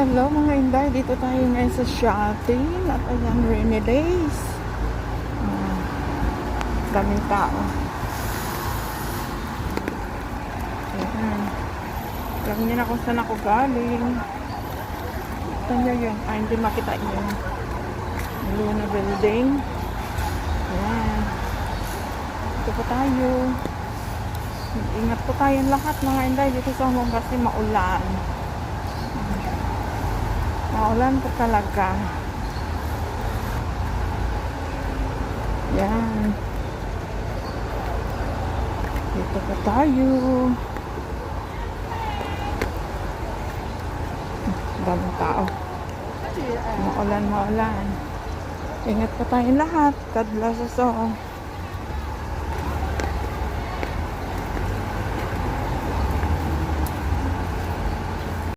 Hello mga Inday, dito tayo ngayon sa shopping at ayan, rainy days. Daming tao. Ayan. Alam niyo na kung saan ako galing. Ito nyo yun. Hindi makita yun. Luna building. Ayan. Dito po tayo. Ingat po tayong lahat mga Inday dito sa Hong Kong kasi maulan. Maulan po talaga. Yan. Dito po tayo. Daming tao. Maulan. Ingat po tayong lahat. God bless us all.